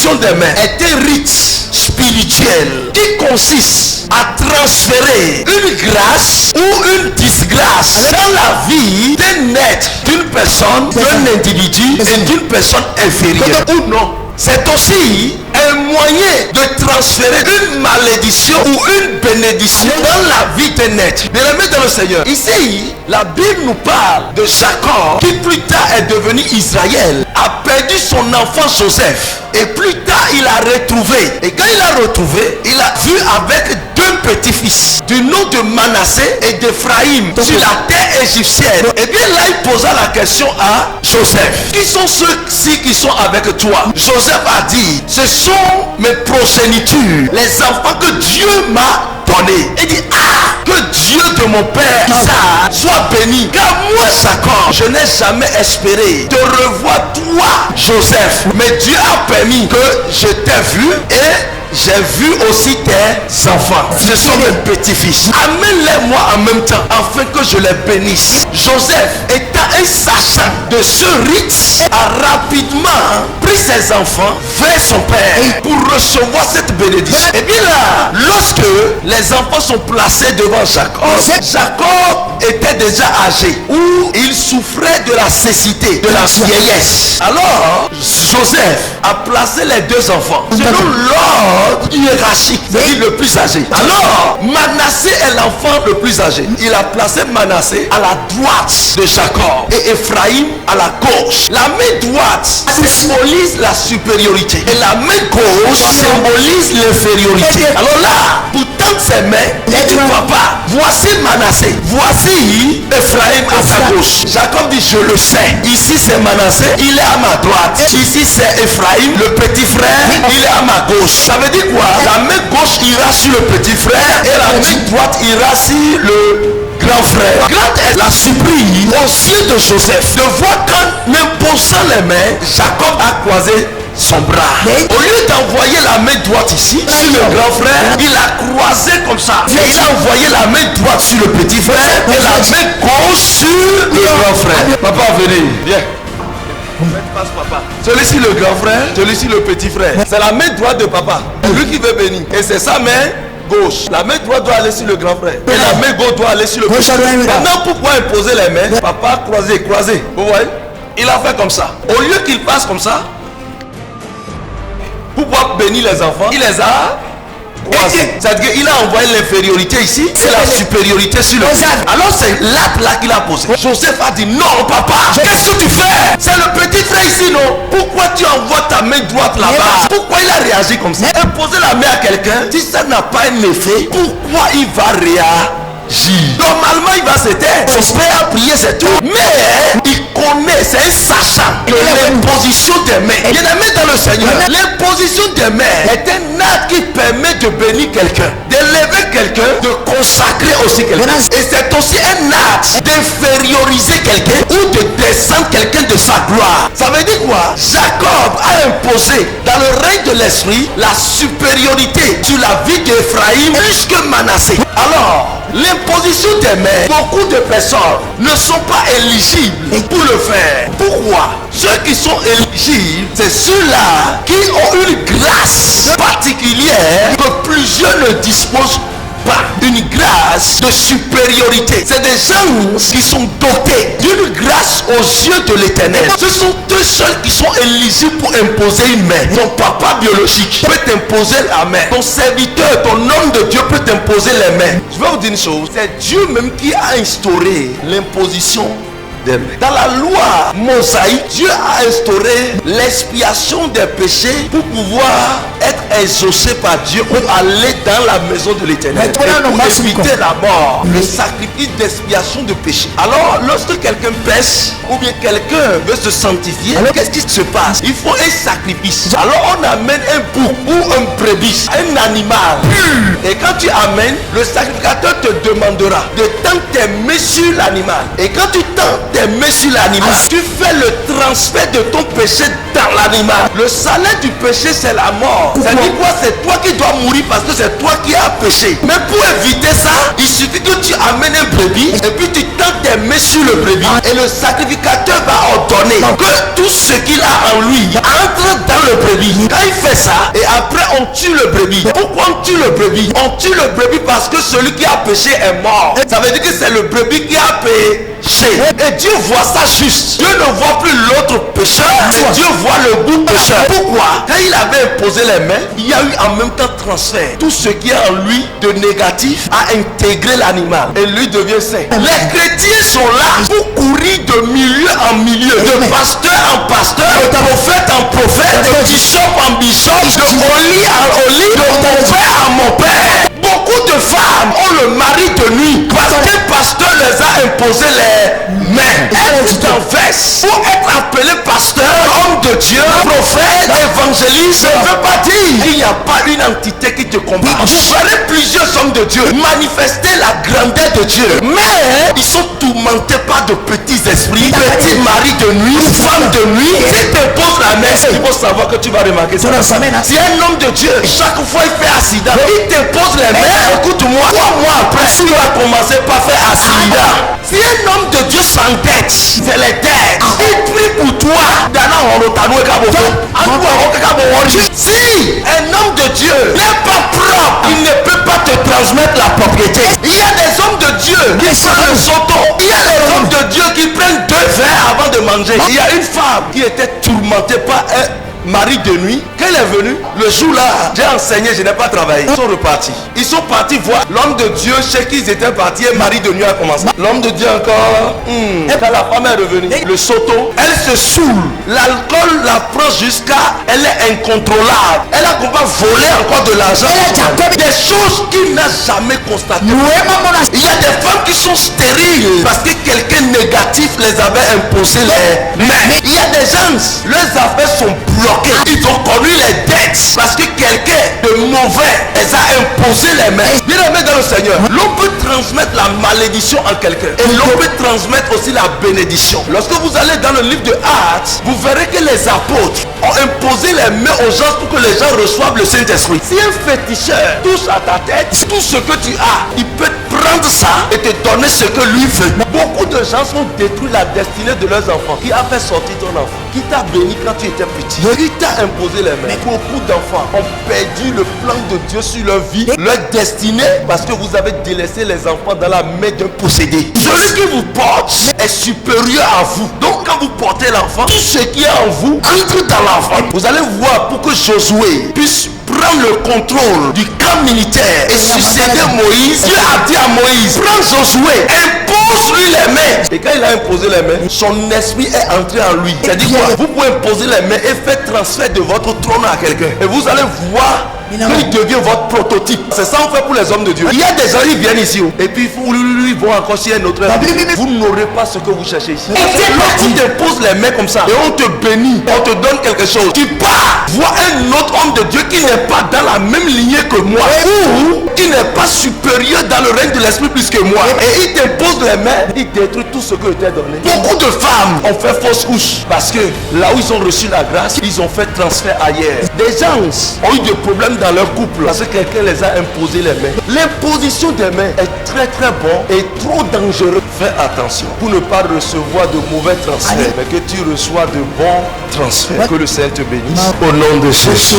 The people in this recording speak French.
l'imposition des mains est un rite spirituel qui consiste à transférer une grâce ou une disgrâce dans la vie d'un être, d'une personne, d'un individu et d'une personne inférieure ou non. C'est aussi un moyen de transférer une malédiction ou une bénédiction dans la vie d'un être. Bien-aimés dans le Seigneur, ici, la Bible nous parle de Jacob qui plus tard est devenu Israël, a perdu son enfant Joseph. Et plus tard, il a retrouvé. Et quand il a retrouvé, il a vu avec deux petits-fils du nom de Manassé et d'Éphraïm sur la terre égyptienne. Et bien là, il posa la question à Joseph. Qui sont ceux-ci qui sont avec toi? Joseph a dit, ce sont mes progénitures, les enfants que Dieu m'a donné. Il dit, que Dieu de mon père Isaac soit béni, car moi Jacob, je n'ai jamais espéré te revoir toi Joseph, mais Dieu a permis que je t'ai vu et j'ai vu aussi tes enfants. Ce sont mes petits-fils. Amène-les-moi en même temps afin que je les bénisse. Joseph, étant un sachant de ce rite, a rapidement pris ses enfants vers son père pour recevoir cette bénédiction. Et bien là, lorsque les enfants sont placés devant Jacob, Jacob était déjà âgé, où il souffrait de la cécité, de la vieillesse. Alors, Joseph a placé les deux enfants selon l'ordre hiérarchique, c'est-à-dire le plus âgé. Alors, Manassé est l'enfant le plus âgé. Il a placé Manassé à la droite de Jacob et Éphraïm à la gauche. La main droite symbolise la supériorité et la main gauche symbolise l'infériorité. Alors là, pour tendre ses mains, il dit, papa, voici Manassé, voici Éphraïm à sa gauche. Jacob dit, je le sais. Ici c'est Manassé, il est à ma droite. Ici c'est Éphraïm, le petit frère, il est à ma gauche. Ça veut dire quoi? La main gauche ira sur le petit frère et la main droite ira sur le grand frère. Grande est la surprise aux yeux de Joseph de voir qu'en imposant les mains, Jacob a croisé son bras. Au lieu d'envoyer la main droite ici sur le grand frère, il a croisé comme ça. Et il a envoyé la main droite sur le petit frère et la main gauche sur le grand frère. Papa, venez, viens. Passe papa. Celui-ci le grand frère, celui-ci le petit frère. C'est la main droite de papa. C'est lui qui veut bénir. Et c'est sa main gauche. La main droite doit aller sur le grand frère. Et la main gauche doit aller sur le petit frère. Maintenant, pourquoi imposer les mains? Papa croisé. Vous voyez? Il a fait comme ça. Au lieu qu'il passe comme ça, pour pouvoir bénir les enfants, il les a croisés. C'est-à-dire qu'il a envoyé l'infériorité ici et la supériorité sur le petit. Alors c'est l'acte là qu'il a posé. Joseph a dit, non papa, qu'est-ce que tu fais? C'est le petit frère ici, non? Pourquoi tu envoies ta main droite là-bas? Pourquoi il a réagi comme ça? Imposer la main à quelqu'un, si ça n'a pas un effet, pourquoi il va réagir? Normalement il va se taire, son père a prié, c'est tout. Mais il connaît, c'est un sachant que l'imposition des mains, bien aimé dans le Seigneur, l'imposition des mains est un acte qui permet de bénir quelqu'un, d'élever quelqu'un, de consacrer aussi quelqu'un. Et c'est aussi un acte d'inférioriser quelqu'un ou de descendre quelqu'un de sa gloire. Ça veut dire quoi? Jacob a imposé dans le règne de l'esprit la supériorité sur la vie d'Éphraïm plus que Manassé. Alors, l'imposition des mains, beaucoup de personnes ne sont pas éligibles pour le faire. Pourquoi? Ceux qui sont éligibles, c'est ceux-là qui ont une grâce particulière que plusieurs ne disposent pas. Une grâce de supériorité. C'est des gens qui sont dotés d'une grâce aux yeux de l'Éternel. Ce sont eux seuls qui sont éligibles pour imposer une main. Ton papa biologique peut t'imposer la main. Ton serviteur, ton homme de Dieu peut t'imposer les mains. Je vais vous dire une chose. C'est Dieu même qui a instauré l'imposition des mains. Dans la loi mosaïque, Dieu a instauré l'expiation des péchés pour pouvoir être exaucé par Dieu ou aller dans la maison de l'Éternel pour éviter la mort. Le sacrifice d'expiation de péché. Alors lorsque quelqu'un pêche ou bien quelqu'un veut se sanctifier, qu'est-ce qui se passe? Il faut un sacrifice. Alors on amène un bouc ou un brebis, un animal pur. Et quand tu amènes, le sacrificateur te demandera de tendre tes mains sur l'animal. Et quand tu tends tes tes mains sur l'animal, tu fais le transfert de ton péché dans l'animal. Le salaire du péché, c'est la mort. Ça dit quoi? C'est toi qui dois mourir parce que c'est toi qui as péché. Mais pour éviter ça, il suffit que tu amènes un brebis et puis tu tends tes mains sur le brebis et le sacrificateur va ordonner que tout ce qu'il a en lui entre dans le brebis. Quand il fait ça, et après on tue le brebis. Pourquoi on tue le brebis? On tue le brebis parce que celui qui a péché est mort. Ça veut dire que c'est le brebis qui a péché. Et Dieu voit ça juste. Dieu ne voit plus l'autre pécheur, mais Dieu voit le bout pécheur. Pourquoi? Quand il avait imposé les mains, il y a eu en même temps transfert. Tout ce qui est en lui de négatif a intégré l'animal et lui devient saint. Les chrétiens sont là pour courir de milieu en milieu, de pasteur en pasteur, de prophète en prophète, de bishop en bishop, de oli en oli, de mon père en mon père. Beaucoup de femmes ont le mari de nuit parce que le pasteur les a imposé les mains. Elles t'envers pour être appelé pasteur, homme de Dieu, prophète, évangéliste. Ne veut pas dire qu'il n'y a pas une entité qui te combat. Vous verrez plusieurs hommes de Dieu manifester la grandeur de Dieu, mais ils sont tourmentés par de petits esprits, petits maris de nuit, femmes de nuit. Si tu poses la main, il faut savoir que tu vas remarquer ça. Si un homme de Dieu, chaque fois il fait accident, il te pose les mains, écoute-moi, 3 mois après, il va commencer par faire accident. Si un homme de Dieu s'endette, c'est les dettes. Il prie pour toi. Si un homme de Dieu n'est pas propre, il ne peut pas te transmettre la propriété. Il y a des hommes de Dieu qui prennent le soto. Il y a des hommes de Dieu qui prennent 2 verres avant de manger. Il y a une femme qui était tourmentée par un mari de nuit. Quand elle est venue, le jour-là, j'ai enseigné, je n'ai pas travaillé. Ils sont repartis. Ils sont partis voir l'homme de Dieu chez qui ils étaient partis. Un mari de nuit a commencé. L'homme de Dieu encore. Quand la femme est revenue, le soto, elle se saoule. L'alcool la prend jusqu'à. Elle est incontrôlable. Elle a comment voler encore de l'argent. Des choses qu'il n'a jamais constatées. Il y a des femmes qui sont stériles parce que quelqu'un négatif les avait imposé les mains. Il y a des gens, leurs affaires sont bloquées. Ils ont connu les dettes parce que quelqu'un de mauvais les a imposé les mains. Bien aimé dans le Seigneur, l'on peut transmettre la malédiction en quelqu'un et l'on peut transmettre aussi la bénédiction. Lorsque vous allez dans le livre de Actes, vous verrez que les apôtres ont imposé les mains aux gens pour que les gens reçoivent le Saint-Esprit. Si un féticheur touche à ta tête, tout ce que tu as, il peut prendre ça et te donner ce que lui veut. Beaucoup de gens ont détruit la destinée de leurs enfants. Qui a fait sortir ton enfant? Qui t'a béni quand tu étais petit? Qui t'a imposé les mains? Beaucoup d'enfants ont perdu le plan de Dieu sur leur vie, leur destinée, parce que vous avez délaissé les enfants dans la main d'un possédé. Celui qui vous porte est supérieur à vous. Donc quand vous portez l'enfant, tout ce qui est en vous entre dans l'enfant. Vous allez voir, pour que Josué puisse prendre le contrôle du camp militaire et succéder Moïse, Dieu a dit à Moïse, prends Josué, impose-lui les mains. Et quand il a imposé les mains, son esprit est entré en lui. C'est-à-dire quoi? Vous pouvez imposer les mains et faire transfert de votre trône à quelqu'un. Et vous allez voir qu'il devient votre prototype. C'est ça on fait pour les hommes de Dieu. Il y a des gens qui viennent ici et puis ils vont encore chez un autre. Vous n'aurez pas ce que vous cherchez ici. Lorsqu'on te pose les mains comme ça et on te bénit, on te donne quelque chose, tu pars voir un autre homme de Dieu qui n'est pas dans la même lignée que moi ou qui n'est pas supérieur dans le règne de l'esprit plus que moi, et il te pose les mains, il détruit tout ce que je t'ai donné. Beaucoup de femmes ont fait fausse couche parce que là où ils ont reçu la grâce, ils ont fait transfert ailleurs. Des gens ont eu des problèmes dans leur couple parce que quelqu'un les a imposé les mains. L'imposition des mains est très très bon et trop dangereux. Fais attention pour ne pas recevoir de mauvais transferts, mais que tu reçois de bons transferts. Que le Seigneur te bénisse au nom de Jésus.